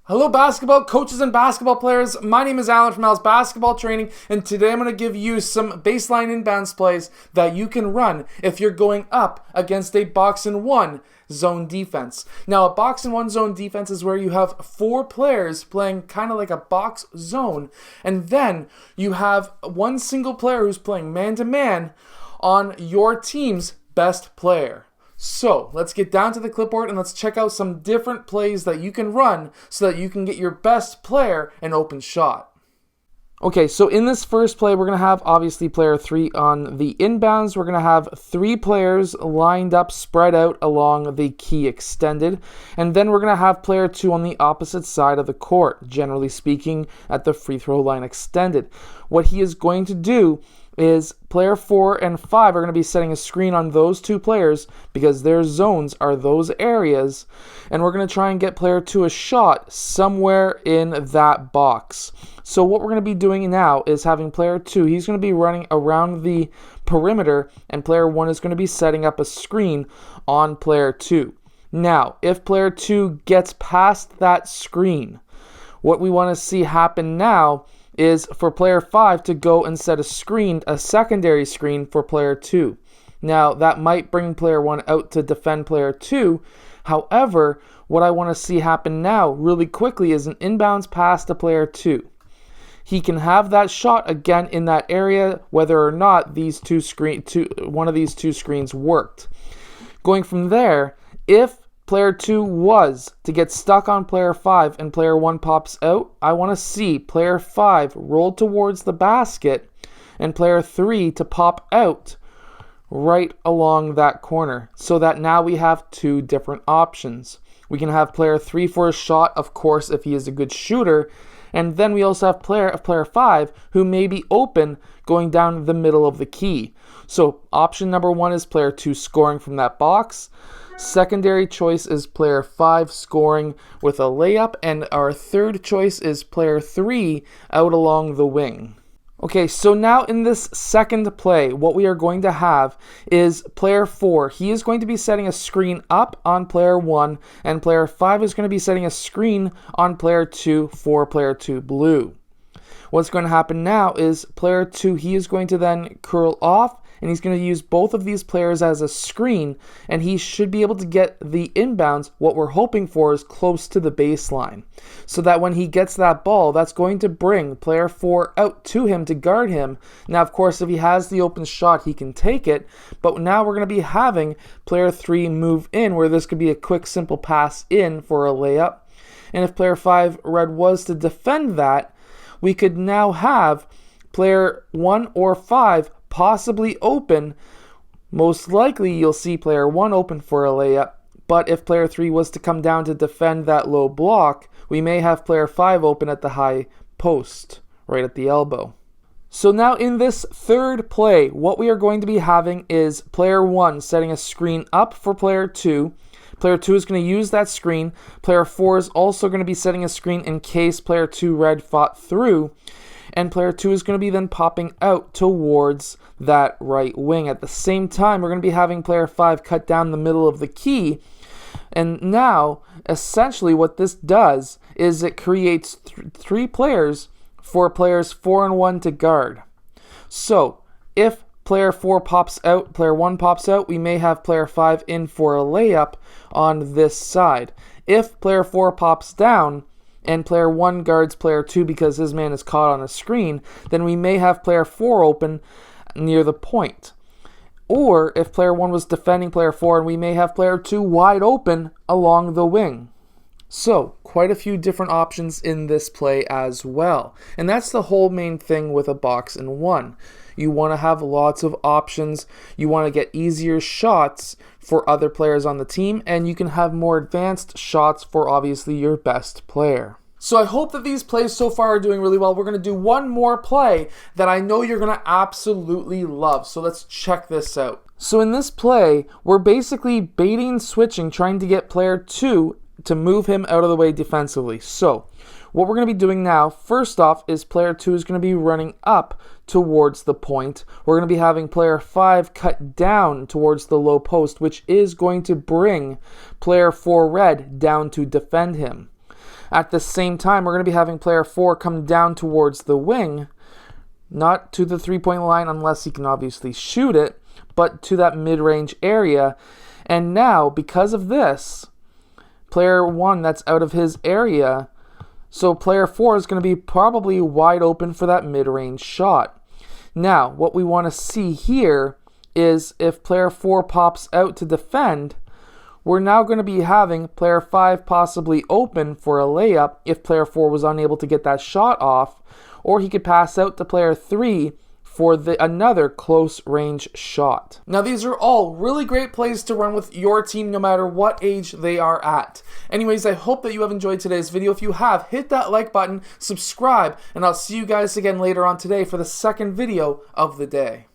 Hello basketball coaches and basketball players, my name is Alan from Al's Basketball Training, and today I'm going to give you some baseline inbounds plays that you can run if you're going up against a box and one zone defense. Now a box and one zone defense is where you have four players playing kind of like a box zone, and then you have one single player who's playing man-to-man on your team's best player. So let's get down to the clipboard and let's check out some different plays that you can run so that you can get your best player an open shot. Okay, so in this first play, we're going to have obviously player 3 on the inbounds. We're going to have 3 players lined up, spread out along the key extended. And then we're going to have player 2 on the opposite side of the court, generally speaking, at the free throw line extended. What he is going to do is player 4 and 5 are going to be setting a screen on those two players because their zones are those areas, and we're going to try and get player 2 a shot somewhere in that box. So what we're going to be doing now is having player 2, he's going to be running around the perimeter, and player 1 is going to be setting up a screen on player 2. Now, if player 2 gets past that screen, what we want to see happen now is for player 5 to go and set a secondary screen for player 2. Now, that might bring player 1 out to defend player 2. However, what I want to see happen now really quickly is an inbounds pass to player 2. He can have that shot again in that area whether or not one of these two screens worked. Going from there, if player 2 was to get stuck on player 5 and player 1 pops out, I want to see player 5 roll towards the basket and player 3 to pop out right along that corner, so that now we have two different options. We can have player 3 for a shot, of course, if he is a good shooter, and then we also have player 5 who may be open going down the middle of the key. So option number 1 is player 2 scoring from that box. Secondary choice is player 5 scoring with a layup, and our third choice is player 3 out along the wing. Okay, so now in this second play, what we are going to have is player 4. He is going to be setting a screen up on player 1, and player 5 is going to be setting a screen on player 2 for player 2 blue. What's going to happen now is player 2, he is going to then curl off, and he's going to use both of these players as a screen, and he should be able to get the inbounds. What we're hoping for is close to the baseline, so that when he gets that ball, that's going to bring player 4 out to him to guard him. Now, of course, if he has the open shot, he can take it, but now we're going to be having player 3 move in, where this could be a quick, simple pass in for a layup. And if player 5 red was to defend that, we could now have player 1 or 5 possibly open. Most likely you'll see player 1 open for a layup, but if player 3 was to come down to defend that low block, we may have player 5 open at the high post, right at the elbow. So now in this third play, what we are going to be having is player 1 setting a screen up for player 2. Player 2 is going to use that screen. Player 4 is also going to be setting a screen in case player 2 red fought through. And player 2 is going to be then popping out towards that right wing. At the same time, we're going to be having player 5 cut down the middle of the key. And now, essentially what this does is it creates three players for players 4 and 1 to guard. So, if player 4 pops out, player 1 pops out, we may have player 5 in for a layup on this side. If player 4 pops down, and player 1 guards player 2 because his man is caught on a screen, then we may have player 4 open near the point. Or if player 1 was defending player 4, and we may have player 2 wide open along the wing. So, quite a few different options in this play as well. And that's the whole main thing with a box and one. You want to have lots of options. You want to get easier shots for other players on the team, and you can have more advanced shots for obviously your best player. So I hope that these plays so far are doing really well. We're going to do one more play that I know you're going to absolutely love. So let's check this out. So in this play, we're basically baiting and switching, trying to get player 2 to move him out of the way defensively. So what we're going to be doing now, first off, is player 2 is going to be running up towards the point. We're going to be having player 5 cut down towards the low post, which is going to bring player 4 red down to defend him. At the same time, we're going to be having player 4 come down towards the wing, not to the three-point line unless he can obviously shoot it, but to that mid-range area. And now, because of this, player 1 that's out of his area, so player 4 is going to be probably wide open for that mid-range shot. Now, what we want to see here is if player 4 pops out to defend, we're now going to be having player 5 possibly open for a layup if player 4 was unable to get that shot off, or he could pass out to player 3 for another close range shot. Now these are all really great plays to run with your team no matter what age they are at. Anyways, I hope that you have enjoyed today's video. If you have, hit that like button, subscribe, and I'll see you guys again later on today for the second video of the day.